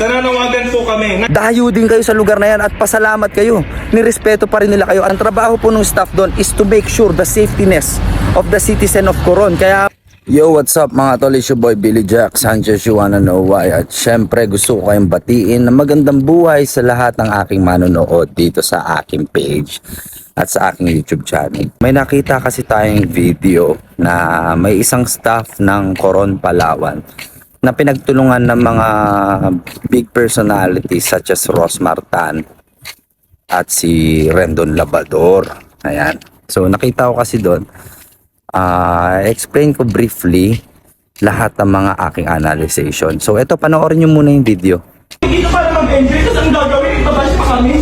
nananawagan po kami. Dayo din kayo sa lugar na yan at pasalamat kayo. Nirespeto pa rin nila kayo. Ang trabaho po ng staff doon is to make sure the safetyness of the citizen of Coron. Kaya yo, what's up mga tol? It's your boy Billy Jack Sanchez, you wanna know why? At syempre gusto ko kayong batiin na magandang buhay sa lahat ng aking manonood dito sa aking page at sa aking YouTube channel. May nakita kasi tayong video na may isang staff ng Coron, Palawan na pinagtulungan ng mga big personalities such as Ros Martan at si Rendon Labador. Ayan. So nakita ko kasi doon, explain ko briefly lahat ng mga aking analyzation. So ito, panoorin nyo muna yung video. Hindi na para mag-enjoy, kasi ang gagawin, ipabash pa kami.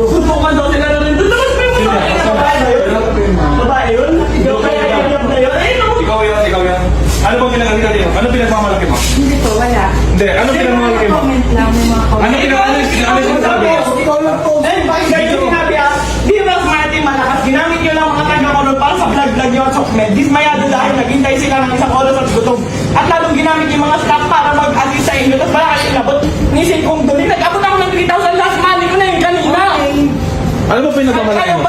Subukan daw sila na rin. Tapos may mga babae yun? Ikaw kaya yun na yun? Ikaw yan. Ano bang pinagagita niyo? Ano pinagmamalaki mo? Hindi po, wala. Hindi, ano pinagmamalaki mo? Comment lang, may mga comment. Ano pinagmamalaki mo? Ikaw lang po. Eh, bakit kayo sinabi di ba smarty malakas? Ginamit nyo lang mga taga-Coron para sa vlog-vlog nyo at sokmed. Dismayado dahil naghintay sila ng isang oras at gutom. At lalong ginamit yung mga staff para mag-assist sa inyo. Tapos wala kayo inabot. Nisin kong duli. Nag-abot ako ng 3,000 last money ko na yung kanina. Ano ba pinagmamalaki mo?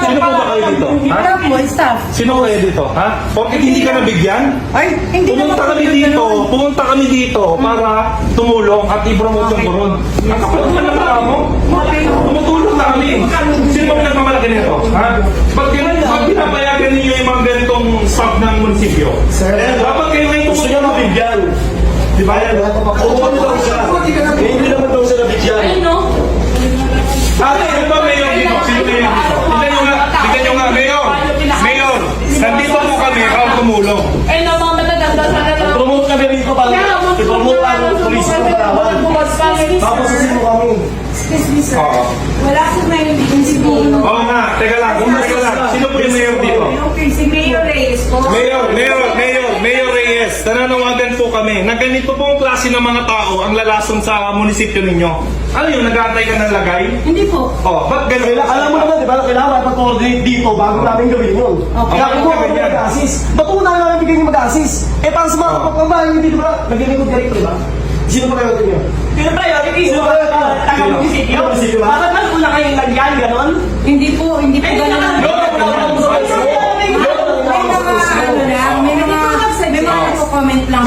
Sino po ba kayo dito? Ha? Wala po, staff. Sino kayo dito? Ha? Bakit hindi ka nabigyan? Ay, hindi Pumunta kami dito para tumulong at i-promote yung Coron. Ang kapatid na naman mo. Tumutulong na kami. Sino ba pinagmamalaki nito? Ha? Ba't pinapayagan ninyo yung mga ganitong staff ng munisipyo? Dapat kayo ngayon gusto nyo mabigyan. Di ba yan? Oo, siya. Hindi naman daw siya nabigyan. Ayun no? Ate, ano ba mayor dito? Sino mayor dito? Tignan nyo nga, mayor! Mayor! Nandito po kami para tumulong. Ayun no, mga matatanda sana lang. Promote kami rito para i-promote ang police ng Palawan. Tapos sino kami? Excuse me, sir. Oo. Wala po may sabihin. Oo nga, teka lang. Sino po yung mayor dito? Okay, si Mayor Reyes po. Mayor Reyes, nananawagan po kami na ganito pong klase ng mga tao ang lalason sa munisipyo ninyo. Ano yun, nag-aantay ka ng lagay? Hindi po. Oh, ba't ganun? Alam mo naman, di ba, kailangan mag-coordinate dito bago namin gawin yun. Okay. Kaya kung kami mag-assist, ba't una namin bigyan yung mag-assist? Eh, para sa mga kapambahay nyo dito ba, naglilingkod ka rito, di ba? Sino pa kayo nyo? Pero priority, taga-munisipyo. Bakit mas una kayong lagyan, ganon? Hindi po ganun. May mga comment lang.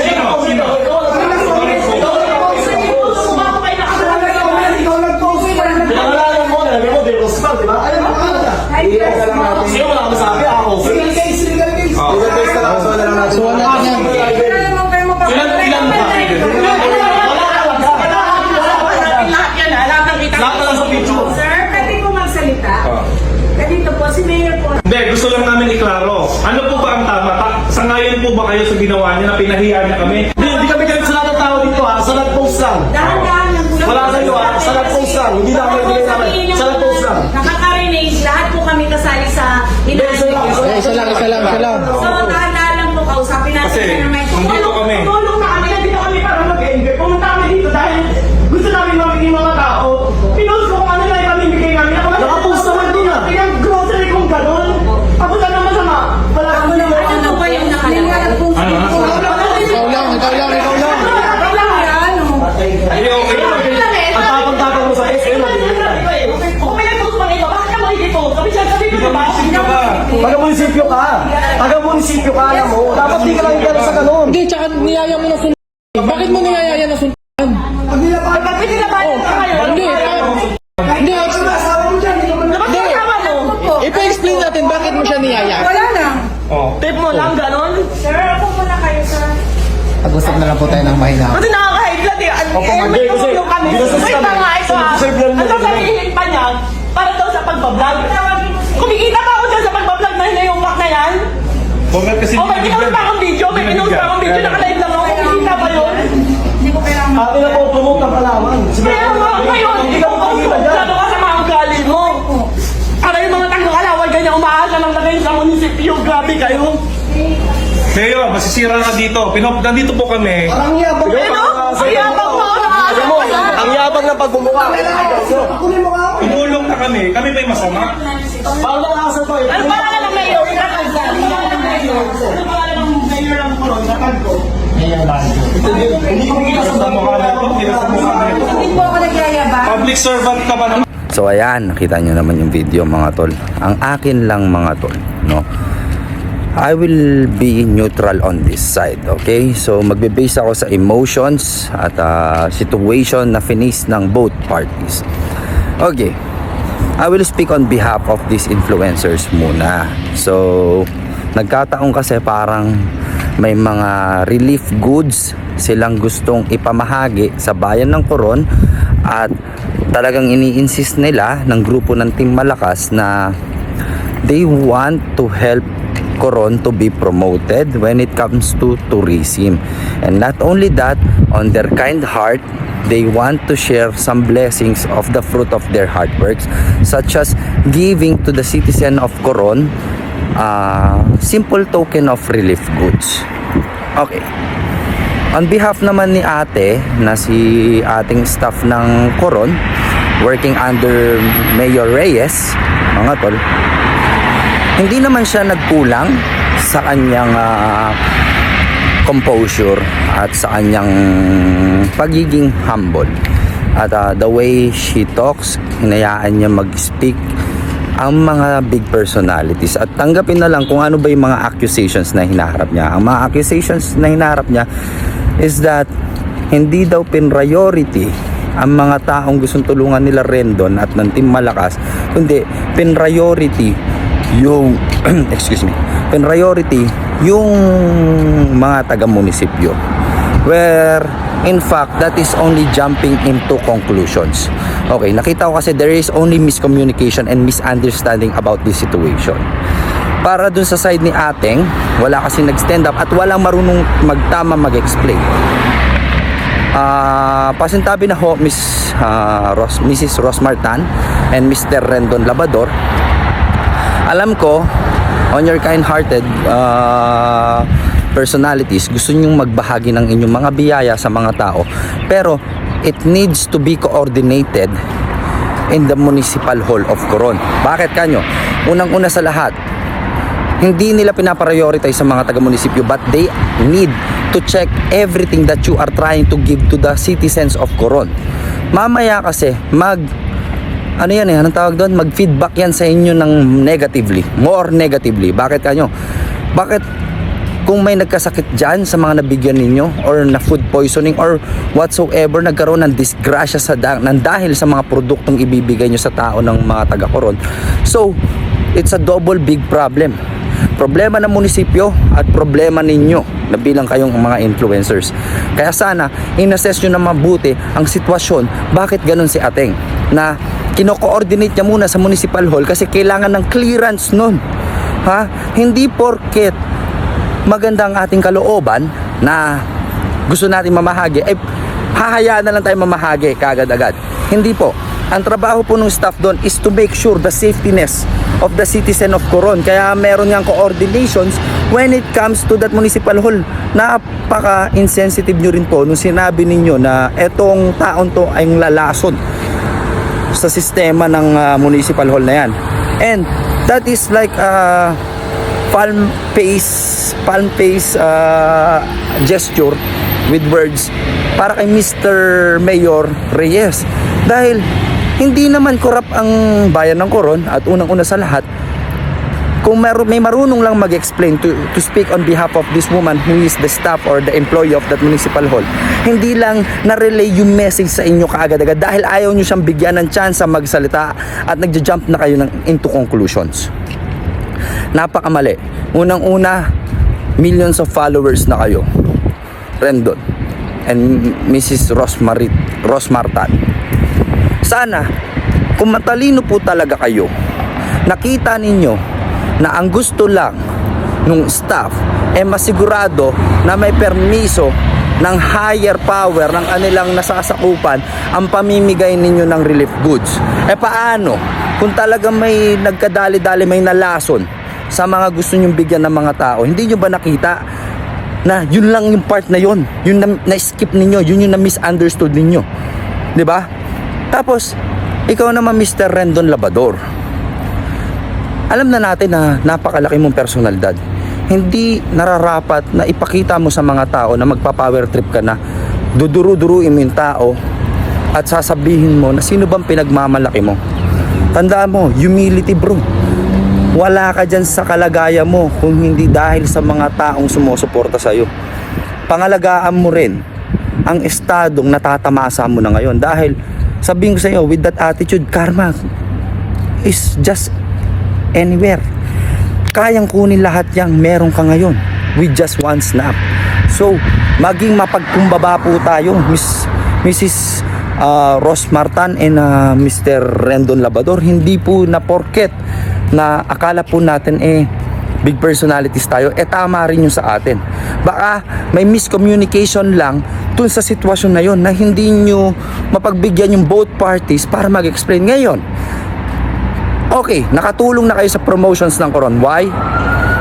Pinangalanan mo, nalagay mo, Del Rosval, di ba? Ayun, makakala. Sino wala ka masabi? Ako. Legal case. Legal case na lang, so wala lang natin. So wala natin yan. Lahat na lang sa picture. Sir, pwede po magsalita. Ganito po, si Mayor po. Hindi, gusto lang namin iklaro. Ano po ba ang tama? Sangayon po ba kayo sa ginawa niya na pinahiya niya kami? Hindi kami galit sa lahat ng tao dito, ha? Sa nag-post lang. Dahan-dahan lang po. Wala sa iyo, ha? Sa nag-post lang. Hindi na kami bigay namin. Sa nag-post lang. Nakaka-renage, lahat po kami kasali sa Isa lang. So, dahan-dahan lang po, kausapin natin Kasi, na naman. nandito kami. Tulong na kami, nandito kami para mag-enjoy. Pumunta kami dito dahil gusto namin mamigay mga tao. Pinost ko kung ano na ipamimigay namin. Nakapost naman din, ha? Yung grocery kong gano'n. Ako na naman sama. Wala kami naman. Ano ba yung nakalagay? Ano? Hindi, okay. Ang tapang-tapang mo sa SM, Kung may nag-post pa nito, bakit ka makikipot? Sabi ko ba? taga-munisipyo ka. Taga-munisipyo ka, alam mo. Dapat di ka lang gano'n sa gano'n. Hindi, tsaka niyaya mo na sundan. Bakit mo niyaya na sundan? Pwede na ba yun kayo? Hindi, hindi. Dapat kasama mo. Ipa-explain natin bakit mo siya niyaya. Wala lang. Oh. Tip mo lang, gano'n? Sir, ako muna kayo, sir. Pag-usap na lang po tayo ng mahina. Kasi nakaka-hide lang eh. May tumulong kami. Wait lang nga ito ah. Ang sasabihin pa niya, para daw sa pagbablog. Kumikita pa ako dyan sa pagbablog na hinayupak na yan. Kasi Oh, may pinost pa akong video. May pinost pa akong video. Naka-live lang ako. Kumikita pa yun. Hindi ko kailangan. Atin na po, promote ng Palawan. Kaya nga, ngayon, ikaw ang masyado ka sa mga ugali mo. Ano yung mga taga-Kalaway, ganyan umaasa ng lagay sa munisipyo. Grabe kayo. Mayor, masisira ka dito. Nandito po kami. Ang yabang. Ano? Ang yabang mo. Ang yabang ng pagbumuka. Tumulong na kami. Kami ba yung masama? Paano ang asal ko? Ano pangalan ng mayor? Ano pangalan ng mayor? Ano pangalan ng mayor ng Coron? Natag ko. Hindi ko makikita sa Sa mukha na ito, Public servant ka ba naman? So ayan, nakita nyo naman yung video mga tol. Ang akin lang mga tol, no? I will be neutral on this side, okay? So magbe-base ako sa emotions at situation na finis ng both parties. Okay, I will speak on behalf of these influencers muna. So nagkataon kasi parang may mga relief goods silang gustong ipamahagi sa bayan ng Coron at talagang ini-insist nila ng grupo ng Team Malakas na they want to help Coron to be promoted when it comes to tourism. And not only that, on their kind heart, they want to share some blessings of the fruit of their hard works, such as giving to the citizen of Coron simple token of relief goods. Okay. On behalf naman ni ate, na si ating staff ng Coron, working under Mayor Reyes, mga tol, hindi naman siya nagkulang sa kanyang composure at sa kanyang pagiging humble. At the way she talks, hinayaan niya mag-speak ang mga big personalities at tanggapin na lang kung ano ba yung mga accusations na hinaharap niya. Ang mga accusations na hinaharap niya is that hindi daw priority ang mga taong gustong tulungan nila Rendon at ng Team Malakas, kundi priority yung priority yung mga taga-munisipyo, where in fact that is only jumping into conclusions. Okay, nakita ko kasi there is only miscommunication and misunderstanding about this situation. Para dun sa side ni Ateng, wala kasi nag-stand up at walang marunong magtama mag-explain. Pasintabi na ho Mrs. Rosmartan and Mr. Rendon Labador. Alam ko, on your kind-hearted personalities, gusto nyong magbahagi ng inyong mga biyaya sa mga tao, pero it needs to be coordinated in the Municipal Hall of Coron. Bakit kanyo? Unang-una sa lahat, hindi nila pinaprioritize sa mga taga-munisipyo, but they need to check everything that you are trying to give to the citizens of Coron. Mamaya kasi anong tawag doon? Mag-feedback yan sa inyo ng negatively, more negatively. Bakit kanyo? Bakit kung may nagkasakit dyan sa mga nabigyan ninyo or na food poisoning or whatsoever, nagkaroon ng disgrasya dahil sa mga produktong ibibigay nyo sa tao ng mga taga-Coron? So, it's a double big problem. Problema ng munisipyo at problema ninyo na bilang kayong mga influencers. Kaya sana, in-assess nyo na mabuti ang sitwasyon. Bakit ganun si Ateng? Na kino-coordinate niya muna sa Municipal Hall kasi kailangan ng clearance nun. Hindi porket maganda ang ating kalooban na gusto natin mamahagi, hahayaan na lang tayo mamahagi kaagad-agad. Hindi po. Ang trabaho po ng staff doon is to make sure the safetyness of the citizen of Coron. Kaya meron niyang coordinations when it comes to that Municipal Hall. Napaka-insensitive nyo rin po nung sinabi ninyo na etong taon to ay lalason sa sistema ng Municipal Hall na yan. And that is like palm face gesture with words para kay Mr. Mayor Reyes. Dahil hindi naman corrupt ang bayan ng Coron at unang-una sa lahat, kung may marunong lang mag-explain to speak on behalf of this woman who is the staff or the employee of that Municipal Hall, hindi lang na-relay yung message sa inyo kaagad-agad dahil ayaw nyo siyang bigyan ng chance magsalita at nagja-jump na kayo into conclusions. Napakamali. Unang-una, millions of followers na kayo, Rendon and Mrs. Rosmartan. Sana, kung matalino po talaga kayo, nakita ninyo na ang gusto lang nung staff masigurado na may permiso ng higher power ng kanilang nasasakupan ang pamimigay ninyo ng relief goods. Paano kung talagang may nagkadali-dali, may nalason sa mga gusto nyong bigyan ng mga tao? Hindi nyo ba nakita na yun lang yung part na yun, yun na-skip ninyo, yun yung na-misunderstood ninyo, di ba? Tapos ikaw naman Mr. Rendon Labador, alam na natin na napakalaki mong personalidad. Hindi nararapat na ipakita mo sa mga tao na magpa-power trip ka na, duduru-duruin mo yung tao at sasabihin mo na sino bang pinagmamalaki mo. Tandaan mo, humility bro. Wala ka dyan sa kalagayan mo kung hindi dahil sa mga taong sumusuporta sa'yo. Pangalagaan mo rin ang estadong natatamasa mo na ngayon. Dahil sabihin ko sa'yo, with that attitude, karma is just anywhere. Kayang kunin lahat yang meron ka ngayon with just one snap. So, maging mapagkumbaba po tayo, Mrs. Ros Martan and Mr. Rendon Labrador. Hindi po na porket na akala po natin big personalities tayo, tama rin yung sa atin. Baka may miscommunication lang dun sa sitwasyon na yon na hindi nyo mapagbigyan yung both parties para mag-explain. Ngayon, okay, nakatulong na kayo sa promotions ng Coron. Why?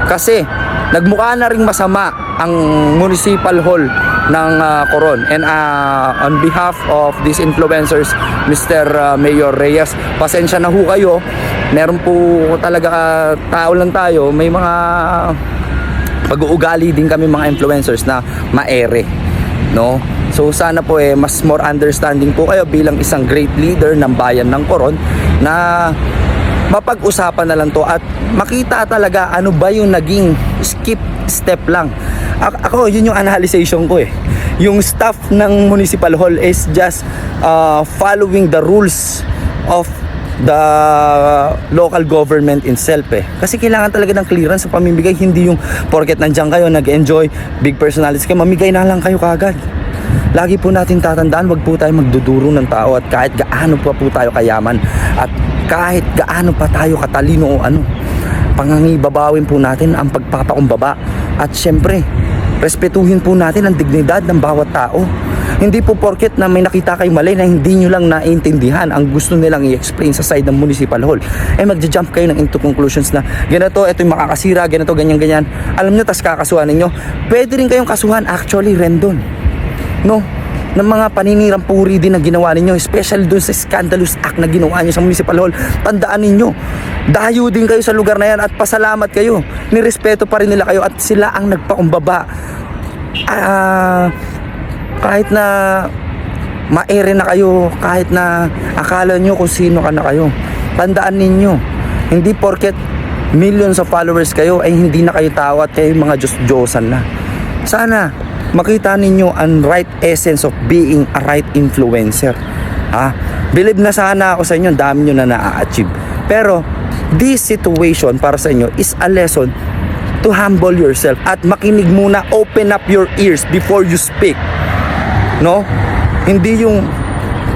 Kasi nagmukha na ring masama ang Municipal Hall ng Coron. And on behalf of these influencers, Mr. Mayor Reyes, pasensya na ho kayo. Meron po talaga tao lang tayo. May mga pag-uugali din kami mga influencers na maere, no? So sana po mas more understanding po kayo bilang isang great leader ng bayan ng Coron na mapag-usapan na lang to at makita talaga ano ba yung naging skip step lang. Ako, yun yung analyzation ko Yung staff ng Municipal Hall is just following the rules of the local government itself Kasi kailangan talaga ng clearance sa pamimigay. Hindi yung porket nandiyan kayo, nag-enjoy, big personalities kayo, mamigay na lang kayo kagad. Lagi po natin tatandaan, wag po tayo magduduro ng tao at kahit gaano pa po tayo kayaman at kahit gaano pa tayo katalino o ano, pangangibabawin po natin ang pagpapakumbaba at syempre respetuhin po natin ang dignidad ng bawat tao. Hindi po porket na may nakita kayo mali na hindi nyo lang naiintindihan ang gusto nilang i-explain sa side ng Municipal Hall, magja-jump kayo ng into conclusions na ganito, ito yung makakasira, ganito, ganyan. Alam nyo, tas kakasuhan ninyo. Pwede rin kayong kasuhan actually, Rendon, no? Ng mga paninirang puri din na ginawa ninyo, especially dun sa scandalous act na ginawa nyo sa Municipal Hall. Tandaan ninyo, dayo din kayo sa lugar na yan at pasalamat kayo. Nirespeto pa rin nila kayo at sila ang nagpakumbaba. Kahit na maere na kayo, kahit na akala nyo kung sino ka na kayo, tandaan ninyo, hindi porket millions of followers kayo ay hindi na kayo tao at kayo mga Diyos-Diyosan na. Sana makita ninyo ang right essence of being a right influencer. Believe na sana ako sa inyo, dami nyo na na-achieve. Pero this situation para sa inyo is a lesson to humble yourself at makinig muna, open up your ears before you speak. No? Hindi yung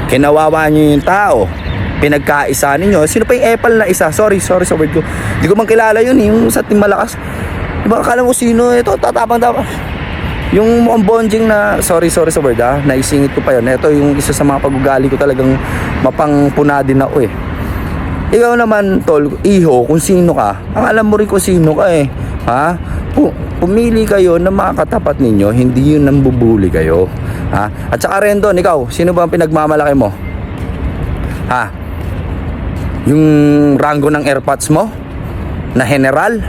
kinawawa nyo yung tao, pinagkaisa ninyo. Sino pa yung Apple na isa? Sorry sa word ko. Hindi ko man kilala yun, yung sa Team Malakas. Diba akala mo sino ito? Tatapang. Yung mukhang bonjing na, sorry sa word naisingit ko pa yun. Ito yung isa sa mga pag-ugali ko talagang mapangpuna din ako Ikaw naman, tol, iho, kung sino ka, ang alam mo rin kung sino ka pumili kayo na makakatapat ninyo, hindi yun nambubuli kayo. At saka Rendon, ikaw, sino ba ang pinagmamalaki mo? Yung rango ng airpods mo? Na general?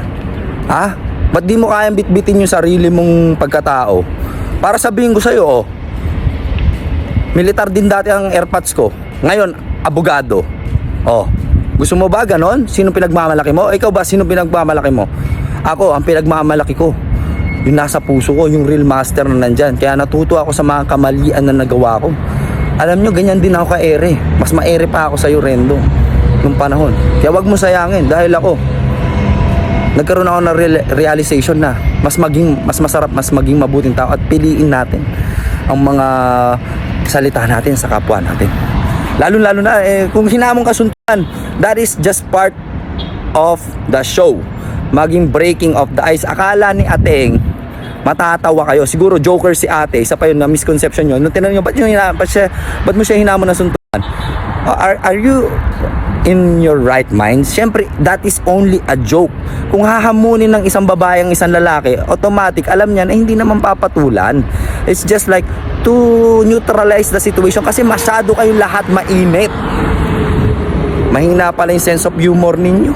Ba't di mo kayang bitbitin yung sarili mong pagkatao? Para sabihin ko sa'yo, militar din dati ang airpods ko. Ngayon, abogado. Gusto mo ba ganon? Sino pinagmamalaki mo? Ikaw ba, sino pinagmamalaki mo? Ako, ang pinagmamalaki ko, yung nasa puso ko, yung real master na nandyan. Kaya natuto ako sa mga kamalian na nagawa ko. Alam nyo, ganyan din ako ka-ere. Mas ma-ere pa ako sa'yo, Rendo, nung panahon. Kaya wag mo sayangin, dahil ako, nagkaroon ako ng realization na mas masarap, mas maging mabuting tao at piliin natin ang mga salita natin sa kapwa natin. Lalo na, kung hinamong kasunduan, that is just part of the show. Maging breaking of the ice. Akala ni Ateng, matatawa kayo. Siguro joker si ate. Isa pa yun na misconception nyo. Nung tinanong nyo, ba't mo siya hinamon na suntukan? Are you in your right mind? Siyempre, that is only a joke. Kung hahamunin ng isang babae ang isang lalaki, automatic, alam niya na hindi naman papatulan. It's just like to neutralize the situation kasi masyado kayong lahat mainit. Mahina pala yung sense of humor ninyo.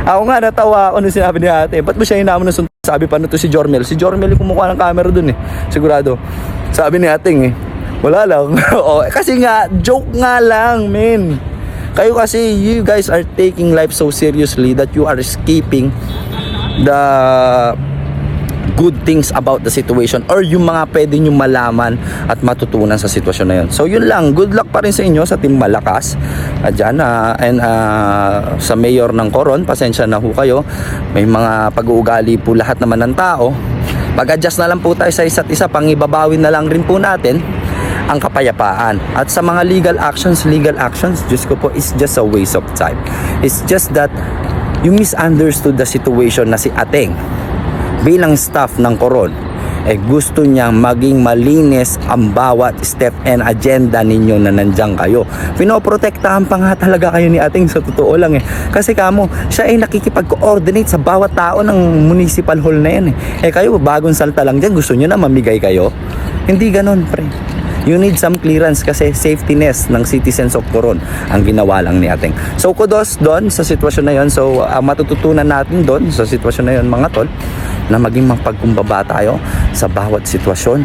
Ako nga natawa ako nung sinabi ni ate, ba't mo siya hinamon na suntukan? Sabi pa na to si Jormel. Si Jormel yung kumukuha ng camera dun sigurado. Sabi ni Ating Wala lang. Oh, kasi nga, joke nga lang, men. Kayo kasi, you guys are taking life so seriously that you are skipping the good things about the situation or yung mga pwede nyo malaman at matutunan sa sitwasyon na yun. So yun lang, good luck pa rin sa inyo sa Team Malakas dyan, and sa mayor ng Coron, pasensya na ho kayo, may mga pag-uugali po lahat naman ng tao. Mag-adjust na lang po tayo sa isa't isa, pangibabawi na lang rin po natin ang kapayapaan. At sa mga legal actions, Diyos ko po, is just a waste of time. It's just that you misunderstood the situation na si Ateng bilang staff ng Coron, gusto niyang maging malinis ang bawat step and agenda ninyo na nandiyan kayo. Pinoprotektahan pa nga talaga kayo ni Ating, sa totoo lang kasi kamo, siya ay nakikipag-coordinate sa bawat tao ng municipal hall na yan kayo, bagong salta lang dyan, gusto niyo na mamigay kayo. Hindi ganon, pre. You need some clearance kasi safetyness ng citizens of Coron ang ginawa lang ni Ating. So kudos doon sa sitwasyon na yon. So matututunan natin doon sa sitwasyon na yon, mga tol, na maging mapagkumbaba tayo sa bawat sitwasyon.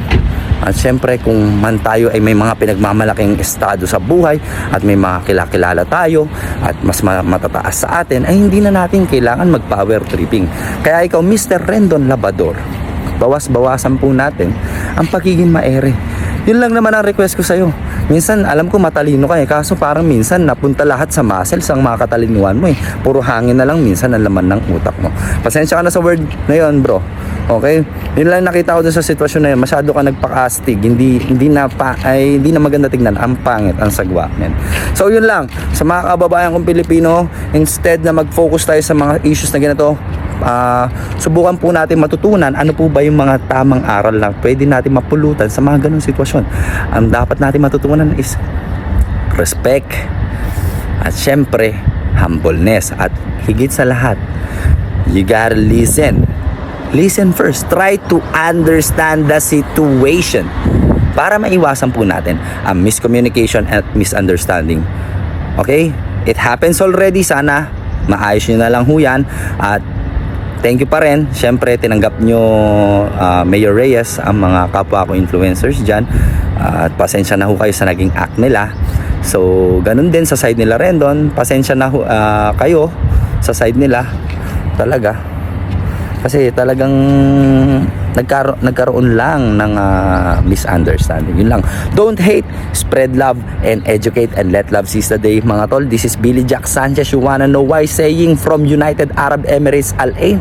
At syempre kung man tayo ay may mga pinagmamalaking estado sa buhay at may mga kilala tayo at mas matataas sa atin, ay hindi na natin kailangan mag-power tripping. Kaya ikaw, Mr. Rendon Labador, bawas-bawasan po natin ang pagiging maere. Yun lang naman ang request ko sa'yo. Minsan, alam ko matalino ka kaso parang minsan napunta lahat sa muscles ang mga katalinuhan mo Puro hangin na lang minsan ang laman ng utak mo. Pasensya ka na sa word na yun, bro. Okay? Yun lang nakita ko dun sa sitwasyon na yun. Masyado ka nagpaka-astig. Hindi na maganda tignan. Ang pangit, ang sagwa, men. So, yun lang. Sa mga kababayan kong Pilipino, instead na mag-focus tayo sa mga issues na ganito, subukan po natin matutunan ano po ba yung mga tamang aral na pwede natin mapulutan sa mga ganong sitwasyon. Ang dapat natin matutunan is respect at syempre humbleness, at higit sa lahat, you gotta listen first. Try to understand the situation para maiwasan po natin ang miscommunication at misunderstanding. Okay? It happens already. Sana maayos nyo na lang ho yan. At thank you pa rin. Siyempre, tinanggap nyo Mayor Reyes, ang mga kapwa ko influencers dyan. At pasensya na ho kayo sa naging act nila. So, ganun din sa side nila Rendon. Pasensya na ho, kayo sa side nila. Talaga. Kasi talagang nagkaroon lang ng misunderstanding. Yun lang. Don't hate, spread love, and educate, and let love seize the day, mga tol. This is Billy Jack Sanchez. You wanna know why? Saying from United Arab Emirates Al Ain,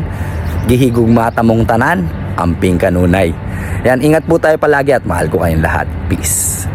gihigog mata mong tanan, amping kanunay. Yan, ingat po tayo palagi at mahal ko kayong lahat. Peace.